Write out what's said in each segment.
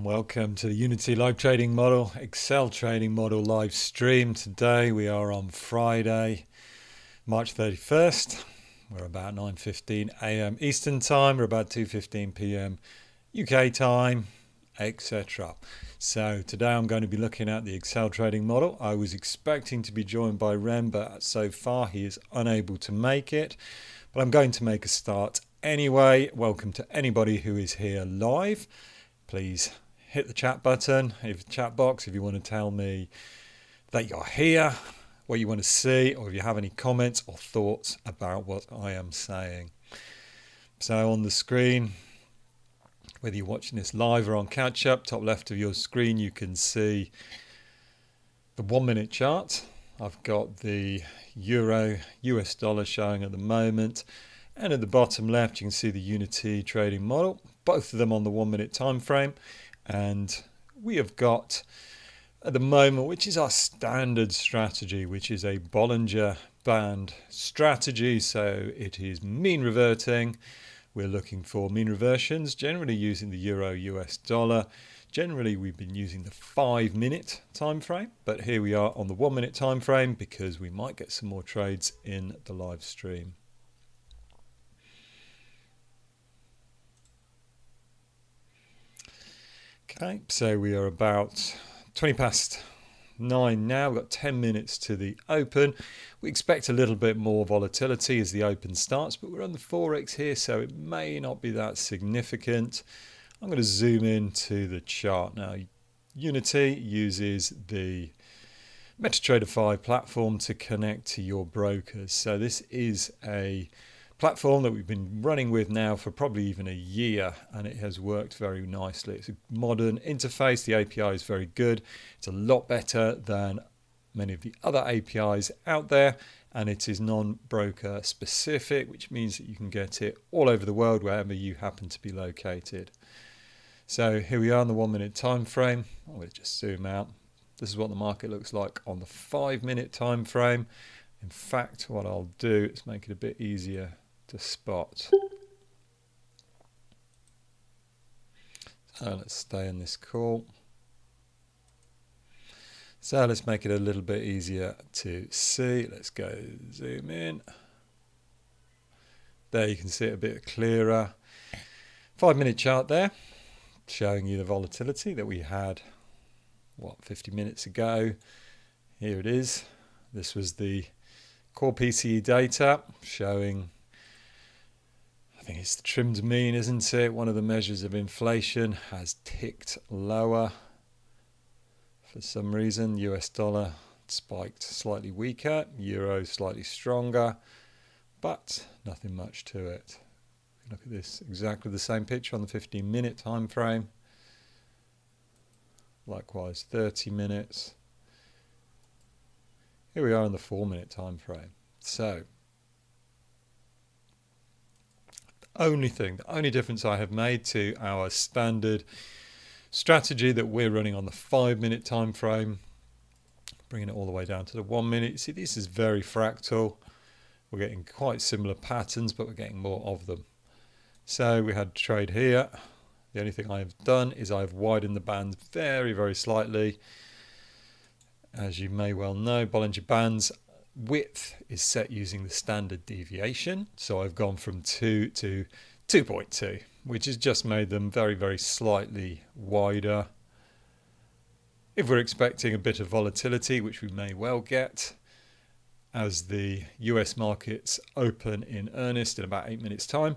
welcome to the Unity Live Trading Model, Excel Trading Model live stream. Today we are on Friday, March 31st. We're about 9:15 a.m. Eastern Time. We're about 2:15 p.m. UK time, etc. So today I'm going to be looking at the Excel Trading Model. I was expecting to be joined by Ren, but so far he is unable to make it. But I'm going to make a start anyway. Welcome to anybody who is here live. Please hit the chat button, chat box, if you want to tell me that you're here, what you want to see, or if you have any comments or thoughts about what I am saying. So on the screen, whether you're watching this live or on catch up, top left of your screen, you can see the 1 minute chart. I've got the euro, US dollar showing at the moment. And at the bottom left, you can see the Unity trading model, both of them on the 1 minute time frame. And we have got at the moment, which is our standard strategy, which is a Bollinger Band strategy. So it is mean reverting. We're looking for mean reversions, generally using the euro US dollar. Generally, we've been using the 5 minute time frame, but here we are on the 1 minute time frame because we might get some more trades in the live stream. Okay, so we are about 20 past 9 now. We've got 10 minutes to the open. We expect a little bit more volatility as the open starts, but we're on the Forex here, so it may not be that significant. I'm going to zoom into the chart now. Unity uses the MetaTrader 5 platform to connect to your brokers. So this is a platform that we've been running with now for probably even a year, and it has worked very nicely. It's a modern interface. The API is very good. It's a lot better than many of the other APIs out there, and it is non-broker specific, which means that you can get it all over the world wherever you happen to be located. So here we are in the 1 minute time frame. I'm going to just zoom out. This is what the market looks like on the 5 minute time frame. In fact, what I'll do is make it a bit easier to spot. So let's stay in this call. So let's make it a little bit easier to see. Let's go zoom in. There you can see it a bit clearer. 5 minute chart there, showing you the volatility that we had, 50 minutes ago. Here it is. This was the core PCE data showing, I think it's the trimmed mean, isn't it? One of the measures of inflation has ticked lower. For some reason, US dollar spiked slightly weaker, euro slightly stronger, but nothing much to it. Look at this, exactly the same picture on the 15 minute time frame. Likewise, 30 minutes. Here we are in the 4 minute time frame. So the only difference I have made to our standard strategy that we're running on the 5 minute time frame, bringing it all the way down to the 1 minute. You see, this is very fractal. We're getting quite similar patterns, but we're getting more of them. So we had a trade here. The only thing I've done is I've widened the band very, very slightly. As you may well know, Bollinger Bands width is set using the standard deviation. So I've gone from 2 to 2.2, which has just made them very, very slightly wider. If we're expecting a bit of volatility, which we may well get, as the US markets open in earnest in about 8 minutes time,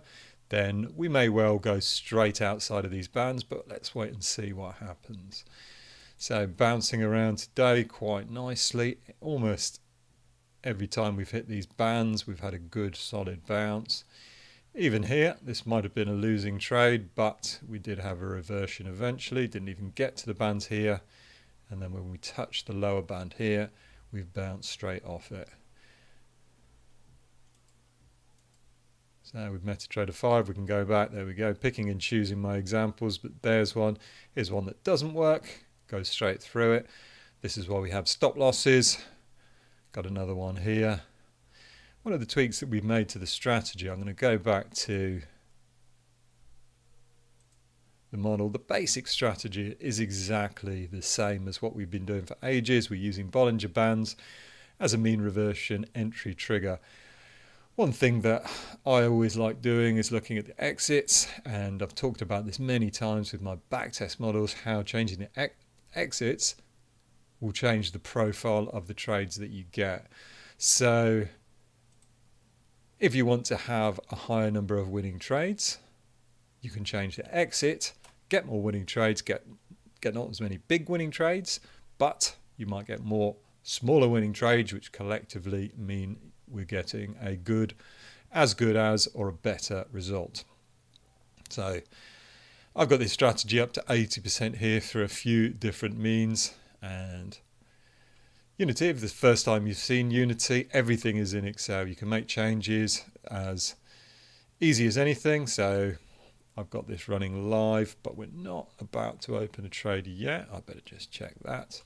then we may well go straight outside of these bands, but let's wait and see what happens. So bouncing around today quite nicely. Almost every time we've hit these bands, we've had a good solid bounce. Even here, this might have been a losing trade, but we did have a reversion eventually. Didn't even get to the bands here. And then when we touch the lower band here, we've bounced straight off it. So with MetaTrader 5, we can go back. There we go, picking and choosing my examples, but there's one. Here's one that doesn't work. Goes straight through it. This is why we have stop losses. Got another one here. One of the tweaks that we've made to the strategy, I'm going to go back to the model. The basic strategy is exactly the same as what we've been doing for ages. We're using Bollinger Bands as a mean reversion entry trigger. One thing that I always like doing is looking at the exits, and I've talked about this many times with my backtest models, how changing the exits will change the profile of the trades that you get. So if you want to have a higher number of winning trades, you can change the exit, get more winning trades, get not as many big winning trades, but you might get more smaller winning trades, which collectively mean we're getting a good as or a better result. So I've got this strategy up to 80% here through a few different means. And Unity, if this is the first time you've seen Unity, everything is in Excel. You can make changes as easy as anything. So I've got this running live, but we're not about to open a trade yet. I better just check that.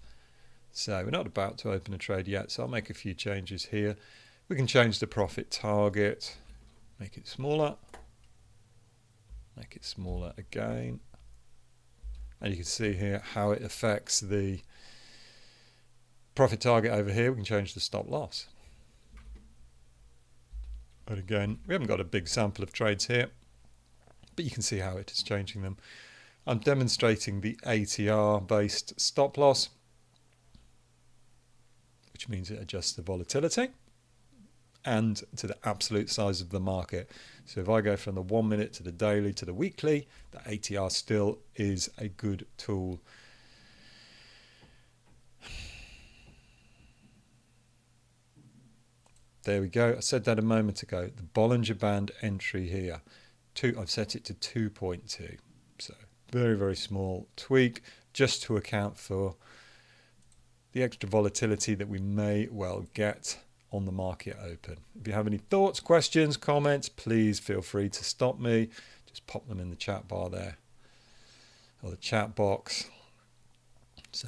So we're not about to open a trade yet, so I'll make a few changes here. We can change the profit target, make it smaller again. And you can see here how it affects the profit target over here. We can change the stop loss. And again, we haven't got a big sample of trades here, but you can see how it is changing them. I'm demonstrating the ATR based stop loss, which means it adjusts the volatility and to the absolute size of the market. So if I go from the 1 minute to the daily to the weekly, the ATR still is a good tool. There we go. I said that a moment ago. The Bollinger Band entry here, I've set it to 2.2. So very, very small tweak just to account for the extra volatility that we may well get on the market open. If you have any thoughts, questions, comments, please feel free to stop me. Just pop them in the chat bar there, or the chat box. So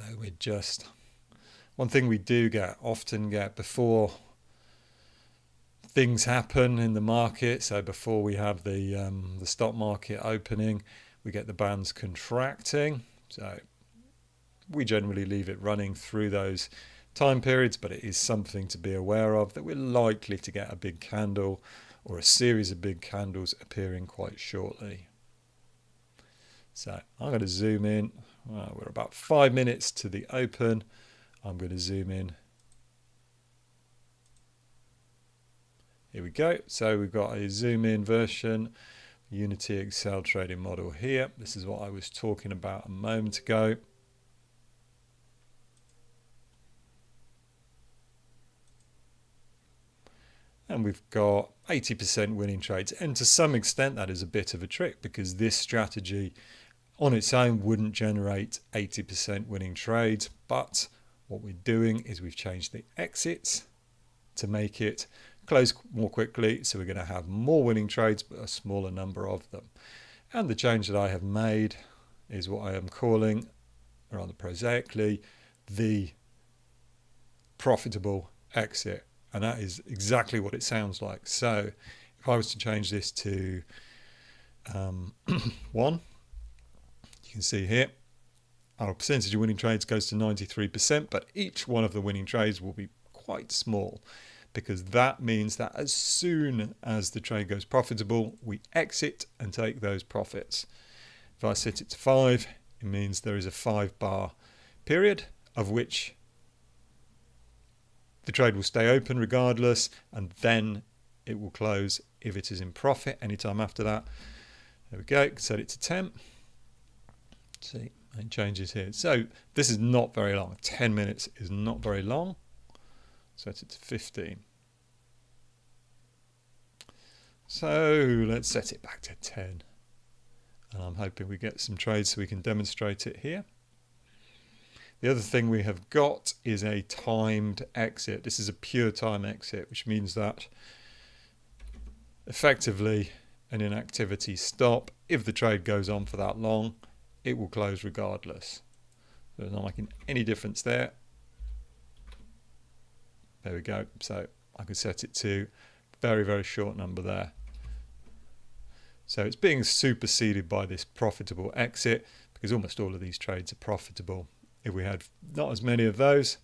one thing we do often get before things happen in the market, so before we have the stock market opening, we get the bands contracting. So we generally leave it running through those time periods, but it is something to be aware of, that we're likely to get a big candle or a series of big candles appearing quite shortly. So I'm going to zoom in. We're about 5 minutes to the open. I'm going to zoom in. Here we go. So we've got a zoom in version, Unity Excel trading model here. This is what I was talking about a moment ago. And we've got 80% winning trades. And to some extent, that is a bit of a trick, because this strategy on its own wouldn't generate 80% winning trades. But what we're doing is we've changed the exits to make it close more quickly. So we're going to have more winning trades, but a smaller number of them. And the change that I have made is what I am calling, rather prosaically, the profitable exit. And that is exactly what it sounds like. So if I was to change this to 1, you can see here our percentage of winning trades goes to 93%, but each one of the winning trades will be quite small, because that means that as soon as the trade goes profitable, we exit and take those profits. If I set it to 5, it means there is a 5-bar period of which the trade will stay open regardless, and then it will close if it is in profit anytime after that. There we go. Set it to 10. See, it changes here. So this is not very long. 10 minutes is not very long. Set it to 15. So let's set it back to 10. And I'm hoping we get some trades so we can demonstrate it here. The other thing we have got is a timed exit. This is a pure time exit, which means that effectively an inactivity stop. If the trade goes on for that long, it will close regardless. So it's not making any difference there. There we go. So I can set it to very, very short number there. So it's being superseded by this profitable exit because almost all of these trades are profitable. If we had not as many of those,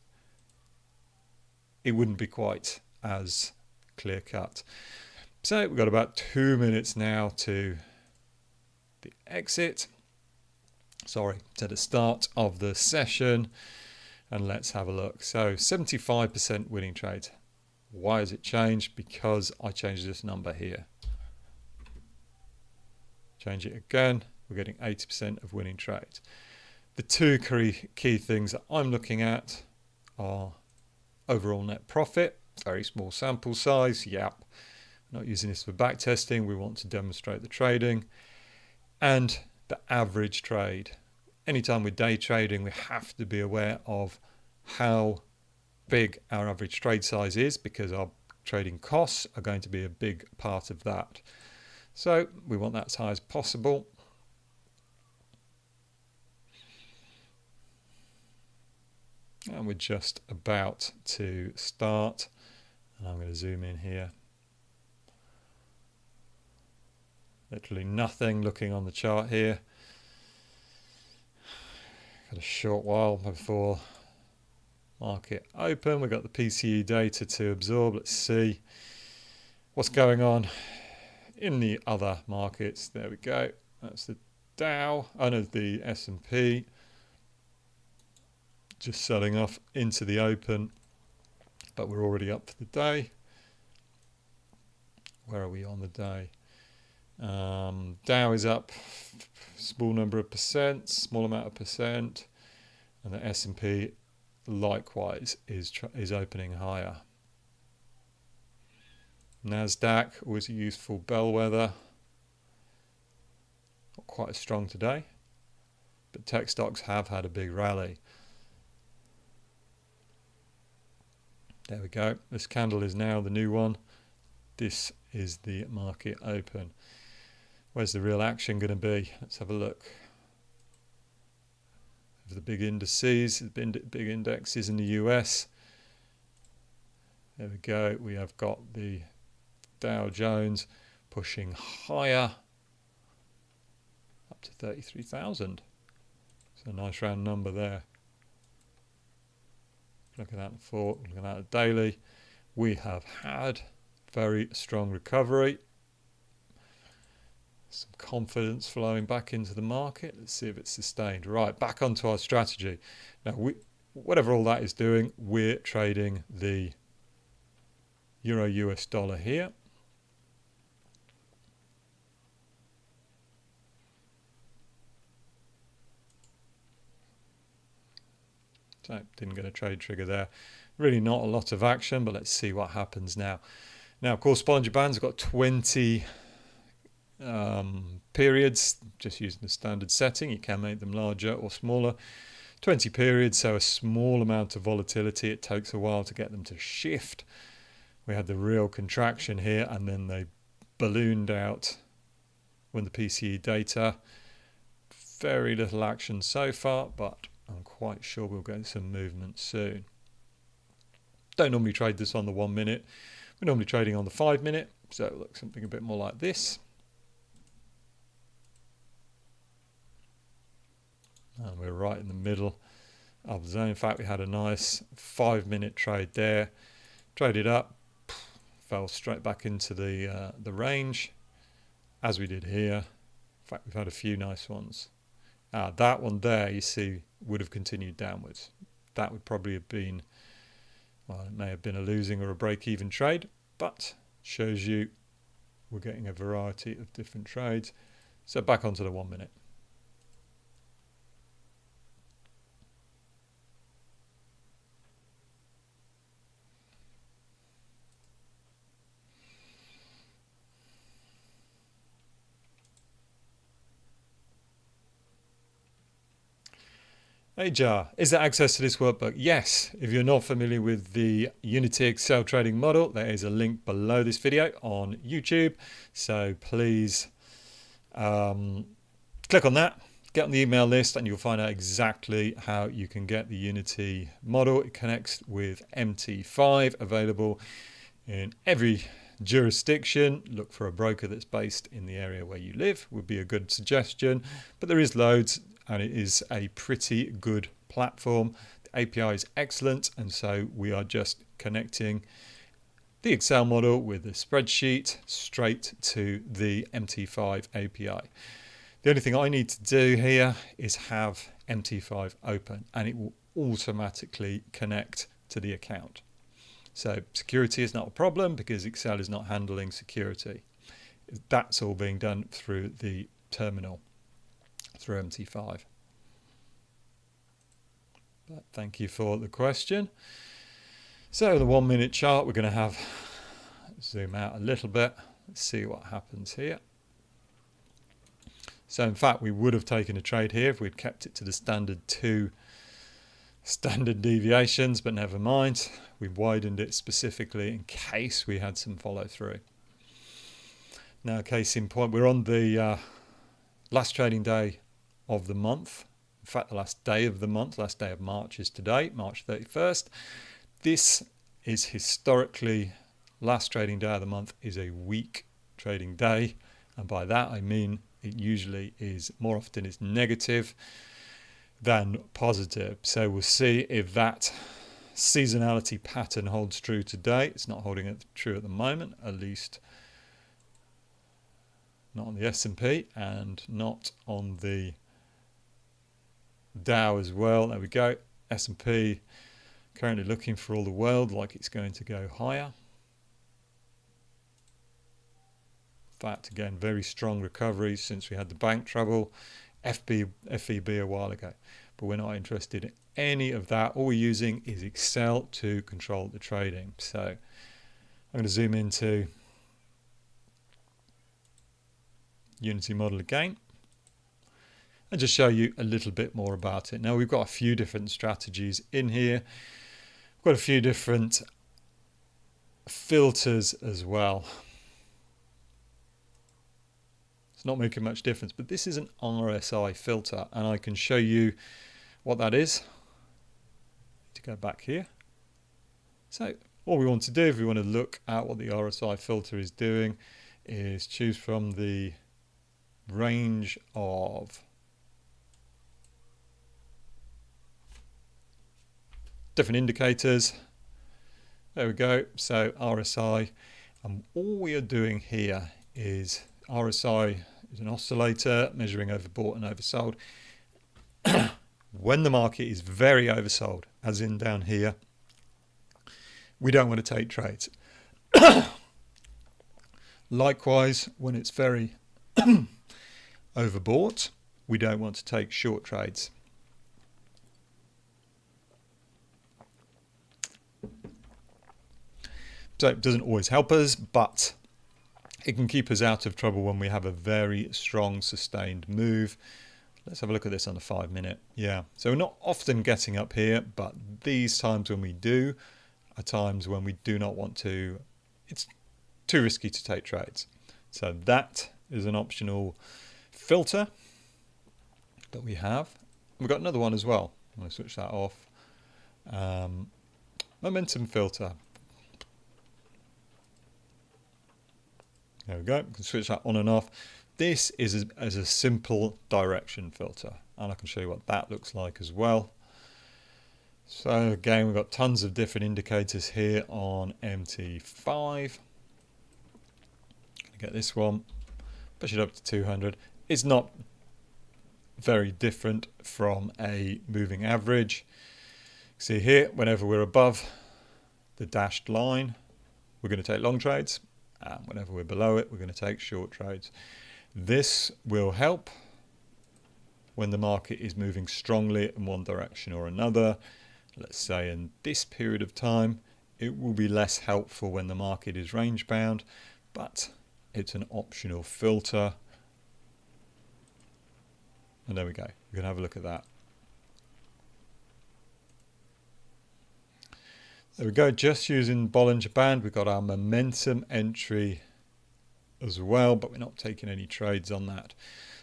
it wouldn't be quite as clear cut. So we've got about 2 minutes now to the exit. Sorry, to the start of the session. And let's have a look. So 75% winning trade. Why has it changed? Because I changed this number here. Change it again. We're getting 80% of winning trades. The two key things that I'm looking at are overall net profit, very small sample size, yep. Not using this for back testing, we want to demonstrate the trading. And the average trade. Anytime we're day trading, we have to be aware of how big our average trade size is because our trading costs are going to be a big part of that. So we want that as high as possible. And we're just about to start. And I'm going to zoom in here. Literally nothing looking on the chart here. Got a short while before market open. We've got the PCE data to absorb. Let's see what's going on in the other markets. There we go. That's the Dow. Oh no, the S&P. Just selling off into the open, but we're already up for the day. Where are we on the day? Dow is up small number of percent, small amount of percent, and the S&P likewise is opening higher. Nasdaq, always a useful bellwether. Not quite as strong today, but tech stocks have had a big rally. There we go. This candle is now the new one. This is the market open. Where's the real action going to be? Let's have a look. Of the big indices, the big indexes in the US. There we go. We have got the Dow Jones pushing higher up to 33,000. So a nice round number there. Looking at the looking at the daily, we have had very strong recovery. Some confidence flowing back into the market. Let's see if it's sustained. Right, back onto our strategy. Now, whatever all that is doing, we're trading the Euro US dollar here. So, didn't get a trade trigger there. Really not a lot of action, but let's see what happens now. Now, of course, Bollinger Bands have got 20 periods, just using the standard setting. You can make them larger or smaller. 20 periods, so a small amount of volatility. It takes a while to get them to shift. We had the real contraction here, and then they ballooned out when the PCE data. Very little action so far, but I'm quite sure we'll get some movement soon. Don't normally trade this on the 1 minute. We're normally trading on the 5 minute, so it looks something a bit more like this. And we're right in the middle of the zone. In fact, we had a nice 5 minute trade there. Traded up, fell straight back into the range, as we did here. In fact, we've had a few nice ones. That one there, you see, would have continued downwards. That would probably have been, well, it may have been a losing or a break-even trade, but shows you we're getting a variety of different trades. So back onto the 1 minute. Hey Jar, is there access to this workbook? Yes. If you're not familiar with the Unity Excel trading model, there is a link below this video on YouTube. So please click on that, get on the email list, and you'll find out exactly how you can get the Unity model. It connects with MT5, available in every Jurisdiction, look for a broker that's based in the area where you live, would be a good suggestion. But there is loads, and it is a pretty good platform. The API is excellent, and so we are just connecting the Excel model with the spreadsheet straight to the MT5 API. The only thing I need to do here is have MT5 open, and it will automatically connect to the account. So security is not a problem because Excel is not handling security. That's all being done through the terminal, through MT5. But thank you for the question. So the 1 minute chart, we're going to have, zoom out a little bit, let's see what happens here. So in fact, we would have taken a trade here if we'd kept it to the standard 2 standard deviations, but never mind. We widened it specifically in case we had some follow through. Now, case in point, we're on the last trading day of the month. In fact, the last day of the month, last day of March is today, March 31st. This is historically, last trading day of the month is a weak trading day. And by that, I mean it usually is, more often is negative than positive. So we'll see if that seasonality pattern holds true today. It's not holding it true at the moment, at least not on the S&P and not on the Dow as well. There we go. S&P currently looking for all the world like it's going to go higher. In fact, again, very strong recovery since we had the bank trouble, FEB a while ago. But we're not interested in any of that. All we're using is Excel to control the trading. So I'm going to zoom into Unity model again and just show you a little bit more about it. Now we've got a few different strategies in here. We've got a few different filters as well. It's not making much difference, but this is an RSI filter, and I can show you what that is. To go back here. So all we want to do, if we want to look at what the RSI filter is doing, is choose from the range of different indicators. There we go. So RSI, and all we are doing here is RSI is an oscillator measuring overbought and oversold. When the market is very oversold, as in down here, we don't want to take trades. Likewise, when it's very overbought, we don't want to take short trades. So it doesn't always help us, but it can keep us out of trouble when we have a very strong sustained move. Let's have a look at this on the 5 minute. Yeah, so we're not often getting up here, but these times when we do are times when we do not want to, it's too risky to take trades. So that is an optional filter that we have. We've got another one as well. I'm going to switch that off. Momentum filter. There we go. We can switch that on and off. This is as a simple direction filter, and I can show you what that looks like as well. So again, we've got tons of different indicators here on MT5. Get this one, push it up to 200. It's not very different from a moving average. See here, whenever we're above the dashed line, we're going to take long trades. And whenever we're below it, we're going to take short trades. This will help when the market is moving strongly in one direction or another. Let's say in this period of time, it will be less helpful when the market is range bound, but it's an optional filter. And there we go. We can have a look at that. There we go, just using Bollinger Band. We've got our momentum entry as well, but we're not taking any trades on that.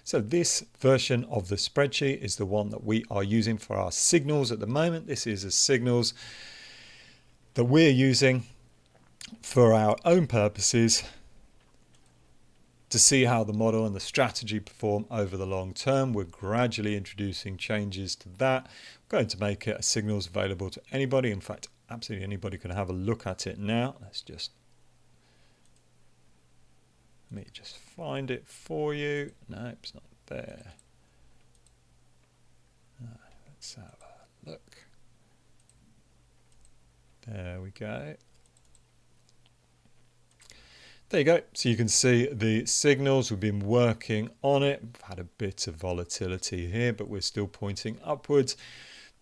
So this version of the spreadsheet is the one that we are using for our signals at the moment. This is the signals that we're using for our own purposes, to see how the model and the strategy perform over the long term, we're gradually introducing changes to that. We're going to make it a signals available to anybody. In fact, absolutely anybody can have a look at it now. Let me just find it for you. No, it's not there. Let's have a look. There we go. There you go. So you can see the signals. We've been working on it. We've had a bit of volatility here, but we're still pointing upwards.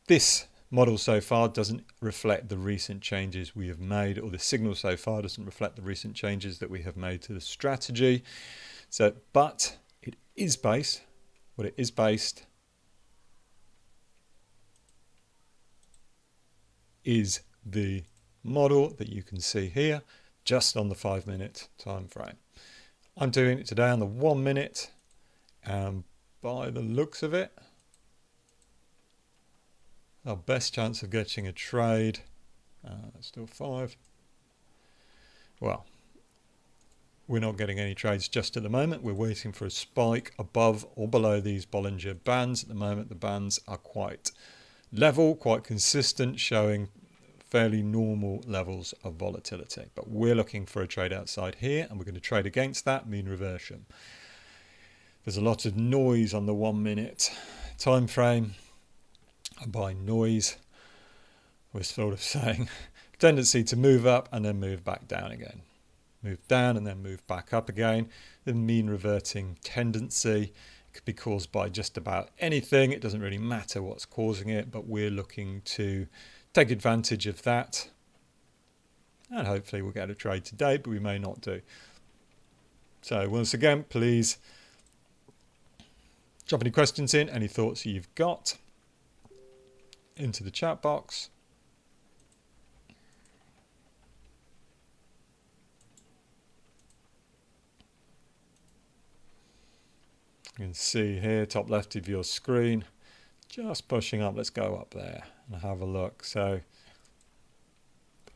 This model so far doesn't reflect the recent changes we have made, or the signal so far doesn't reflect the recent changes that we have made to the strategy. So, but it is based, what it is based is the model that you can see here, just on the 5-minute time frame. I'm doing it today on the 1 minute, and by the looks of it, our best chance of getting a trade, still 5. Well, we're not getting any trades just at the moment. We're waiting for a spike above or below these Bollinger Bands. At the moment, the bands are quite level, quite consistent, showing fairly normal levels of volatility. But we're looking for a trade outside here, and we're going to trade against that mean reversion. There's a lot of noise on the 1 minute time frame, and by noise we're sort of saying tendency to move up and then move back down again, move down and then move back up again. The mean reverting tendency could be caused by just about anything. It doesn't really matter what's causing it, but we're looking to take advantage of that, and hopefully we'll get a trade today, but we may not do. So once again, please drop any questions in, any thoughts you've got into the chat box. You can see here, top left of your screen, just pushing up. Let's go up there and have a look. So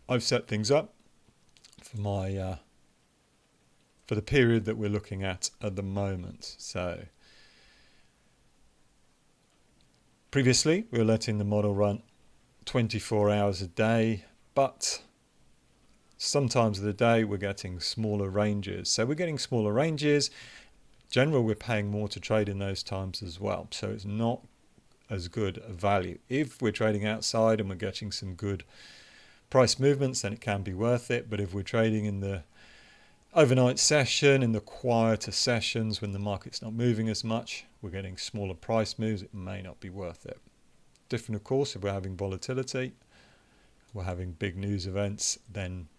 I've set things up for my for the period that we're looking at the moment. So previously we were letting the model run 24 hours a day, but sometimes of the day we're getting smaller ranges. So we're getting smaller ranges. Generally, we're paying more to trade in those times as well. So it's not as good a value. If we're trading outside and we're getting some good price movements, then it can be worth it. But if we're trading in the overnight session, in the quieter sessions when the market's not moving as much, we're getting smaller price moves, it may not be worth it. Different, of course, if we're having volatility, we're having big news events, then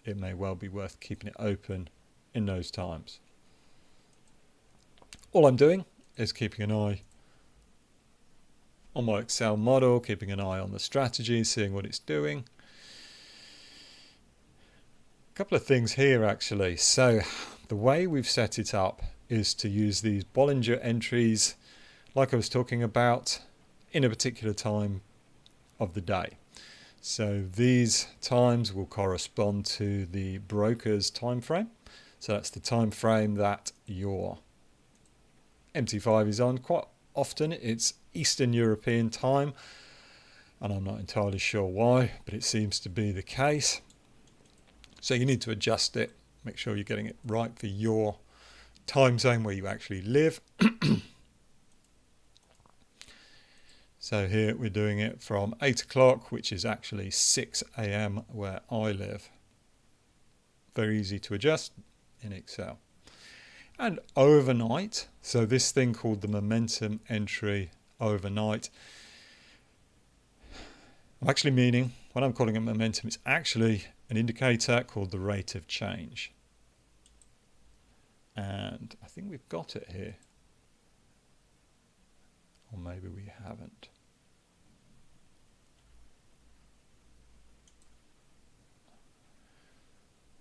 it may well be worth keeping it open in those times. All I'm doing is keeping an eye on my Excel model, keeping an eye on the strategy, seeing what it's doing. A couple of things here actually. So the way we've set it up is to use these Bollinger entries, like I was talking about, in a particular time of the day. So these times will correspond to the broker's time frame. So that's the time frame that your MT5 is on. Quite often it's Eastern European time, and I'm not entirely sure why, but it seems to be the case. So you need to adjust it, make sure you're getting it right for your time zone where you actually live. So here we're doing it from 8 o'clock, which is actually 6 a.m. where I live. Very easy to adjust in Excel. And overnight, so this thing called the momentum entry overnight, I'm actually meaning, when I'm calling it momentum, it's actually an indicator called the rate of change. And I think we've got it here. Or maybe we haven't.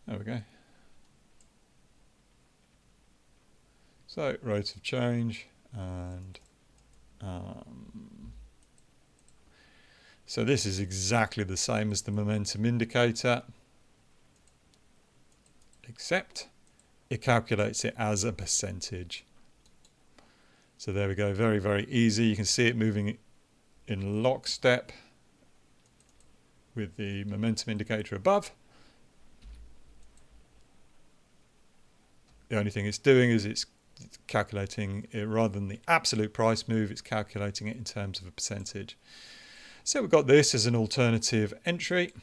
There we go. So rate of change, and so this is exactly the same as the momentum indicator. accept, it calculates it as a percentage. So there we go, very, very easy. You can see it moving in lockstep with the momentum indicator above. The only thing it's doing is it's calculating it rather than the absolute price move, it's calculating it in terms of a percentage. So we've got this as an alternative entry.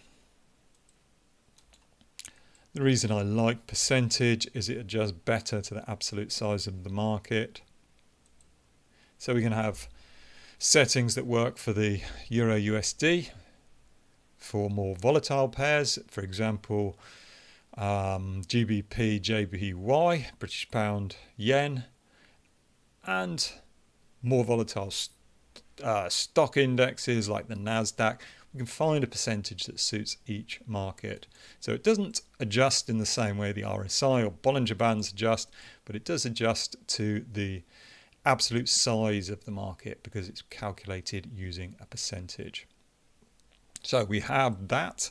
The reason I like percentage is it adjusts better to the absolute size of the market. So we can have settings that work for the Euro USD for more volatile pairs, for example, GBP, JPY, British Pound, Yen, and more volatile stock indexes like the Nasdaq. We can find a percentage that suits each market. So it doesn't adjust in the same way the RSI or Bollinger Bands adjust, but it does adjust to the absolute size of the market because it's calculated using a percentage. So we have that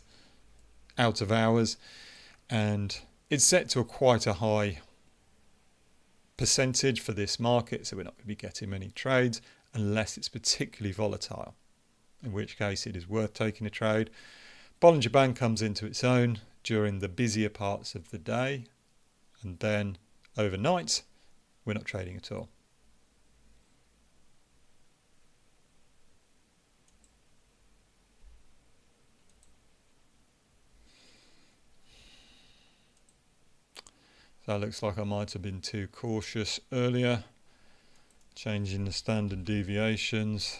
out of hours, and it's set to quite a high percentage for this market, so we're not going to be getting many trades unless it's particularly volatile, in which case it is worth taking a trade. Bollinger Band comes into its own during the busier parts of the day, and then overnight we're not trading at all. So it looks like I might have been too cautious earlier, changing the standard deviations.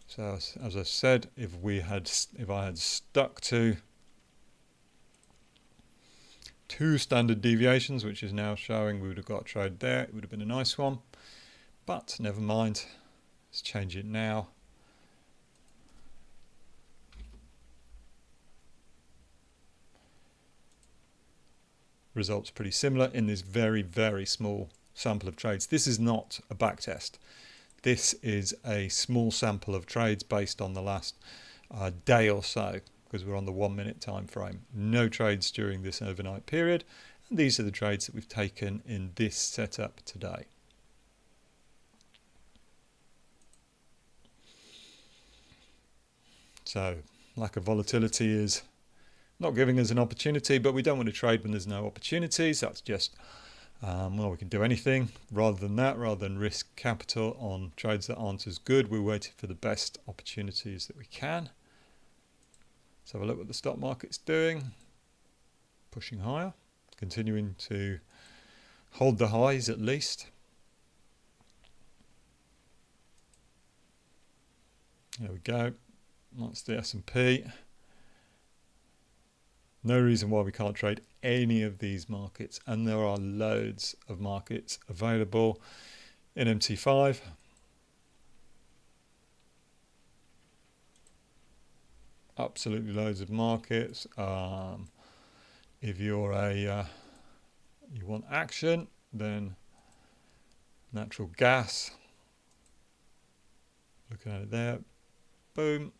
So as I said, if I had stuck to 2 standard deviations, which is now showing, we would have got a trade there. It would have been a nice one, but never mind. Let's change it now. Results pretty similar in this very, very small sample of trades. This is not a backtest. This is a small sample of trades based on the last day or so, because we're on the 1 minute time frame. No trades during this overnight period. And these are the trades that we've taken in this setup today. So lack of volatility is not giving us an opportunity, but we don't want to trade when there's no opportunities. That's just, well, we can do anything rather than that, rather than risk capital on trades that aren't as good. We're waiting for the best opportunities that we can. Let's have a look what the stock market's doing. Pushing higher, continuing to hold the highs at least. There we go. That's the S&P. No reason why we can't trade any of these markets, and there are loads of markets available in MT5. Absolutely loads of markets. If you're you want action, then natural gas. Looking at it there, boom,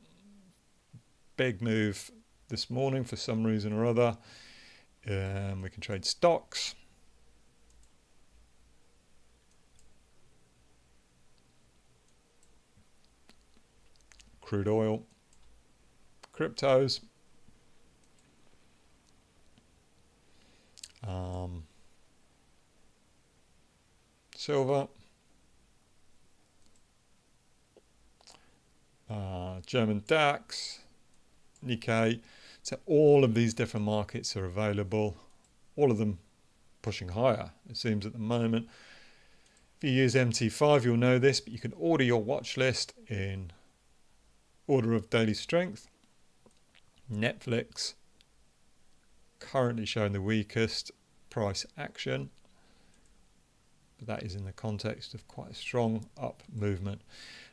big move this morning for some reason or other. We can trade stocks. Crude oil. Cryptos. Silver. German DAX. Nikkei. So all of these different markets are available, all of them pushing higher, it seems at the moment. If you use MT5, you'll know this, but you can order your watch list in order of daily strength. Netflix, currently showing the weakest price action, but that is in the context of quite a strong up movement.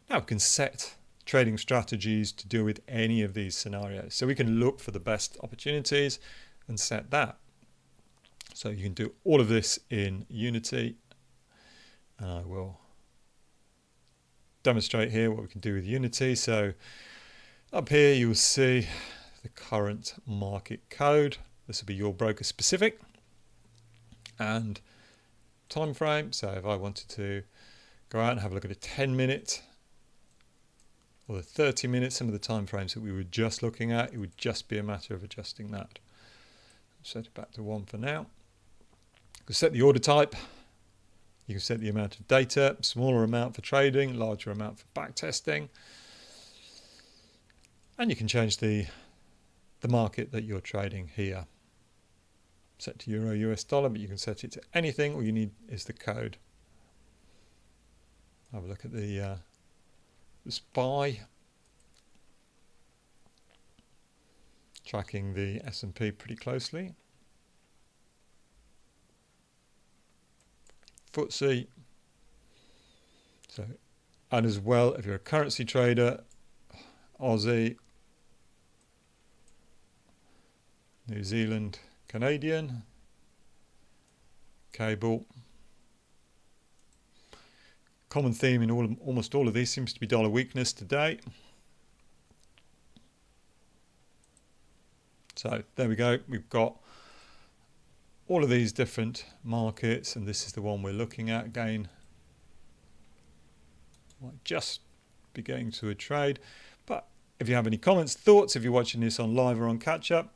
Now we can set trading strategies to deal with any of these scenarios. So we can look for the best opportunities and set that. So you can do all of this in Unity. And I will demonstrate here what we can do with Unity. So up here you will see the current market code. This will be your broker specific. And time frame. So if I wanted to go out and have a look at a 10-minute or the 30 minutes, some of the time frames that we were just looking at, it would just be a matter of adjusting that. Set it back to 1 for now. You can set the order type. You can set the amount of data, smaller amount for trading, larger amount for back testing. And you can change the market that you're trading here. Set to Euro, US dollar, but you can set it to anything. All you need is the code. Have a look at the SPY. Tracking the S&P pretty closely. FTSE. So, and as well, if you're a currency trader, Aussie, New Zealand, Canadian, cable. Common theme in almost all of these seems to be dollar weakness today. So there we go. We've got all of these different markets, and this is the one we're looking at again. Might just be going to a trade, but if you have any comments, thoughts, if you're watching this on live or on catch up,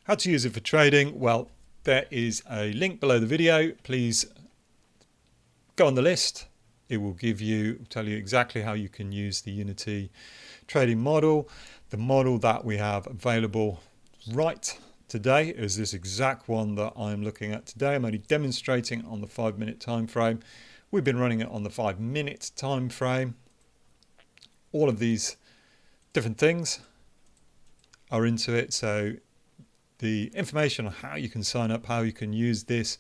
how to use it for trading? Well, there is a link below the video. Please go on the list. It will tell you exactly how you can use the Unity trading model. The model that we have available right today is this exact one that I'm looking at today. I'm only demonstrating on the 5-minute time frame. We've been running it on the 5-minute time frame. All of these different things are into it. So the information on how you can sign up, how you can use this,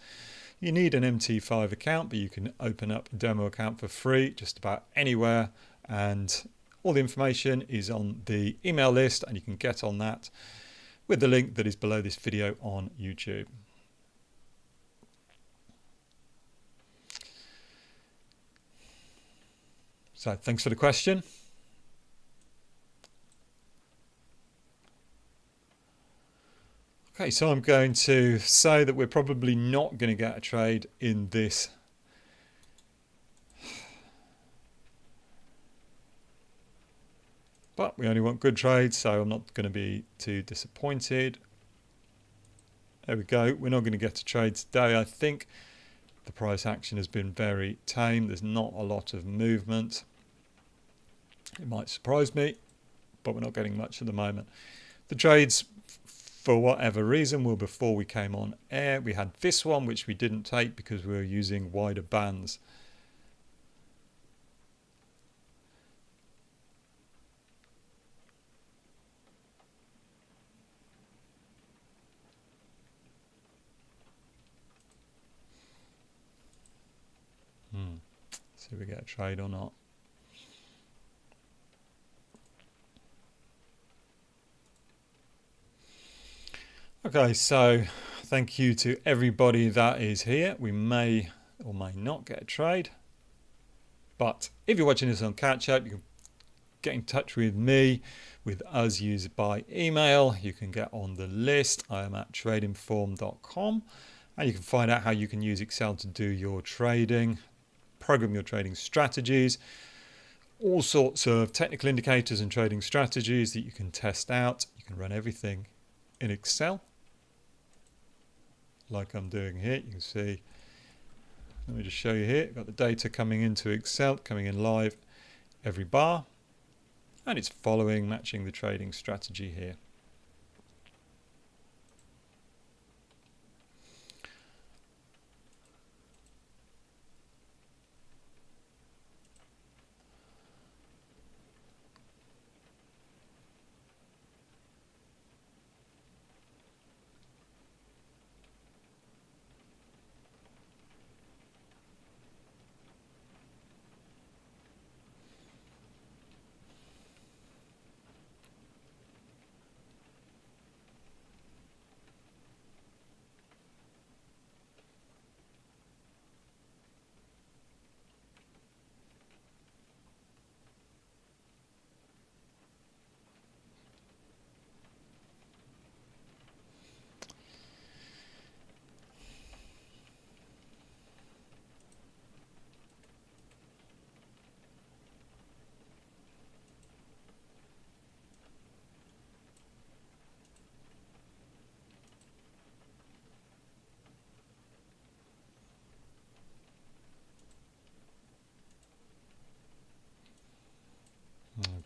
you need an MT5 account, but you can open up a demo account for free just about anywhere. And all the information is on the email list, and you can get on that with the link that is below this video on YouTube. So thanks for the question. Okay, so I'm going to say that we're probably not going to get a trade in this. But we only want good trades, so I'm not going to be too disappointed. There we go. We're not going to get a trade today. I think the price action has been very tame. There's not a lot of movement. It might surprise me, but we're not getting much at the moment. The trades, for whatever reason, were before we came on air. We had this one, which we didn't take because we were using wider bands. See if we get a trade or not. Okay, so thank you to everybody that is here. We may or may not get a trade, but if you're watching this on catch up, you can get in touch with me, with us, used by email. You can get on the list. I am at tradingform.com, and you can find out how you can use Excel to do your trading, program your trading strategies, all sorts of technical indicators and trading strategies that you can test out. You can run everything in Excel like I'm doing here. You can see, let me just show you here, got the data coming into Excel, coming in live every bar, and it's following, matching the trading strategy here.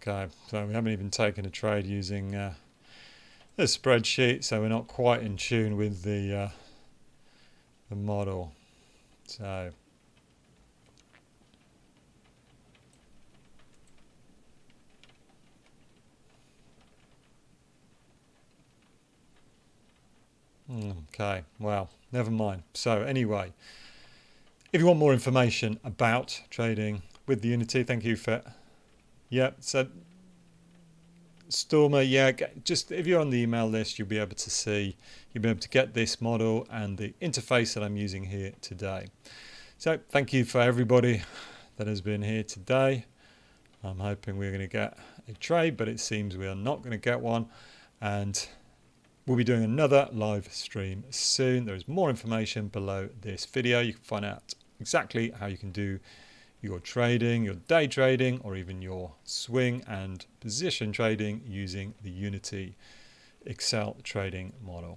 Okay, so we haven't even taken a trade using the spreadsheet, so we're not quite in tune with the model. So okay, well, never mind. So anyway, if you want more information about trading with the Unity, thank you for, yeah, so Stormer, yeah, just if you're on the email list, you'll be able to see, you'll be able to get this model and the interface that I'm using here today. So thank you for everybody that has been here today. I'm hoping we're going to get a trade, but it seems we are not going to get one. And we'll be doing another live stream soon. There is more information below this video. You can find out exactly how you can do your trading, your day trading, or even your swing and position trading using the Unity Excel trading model.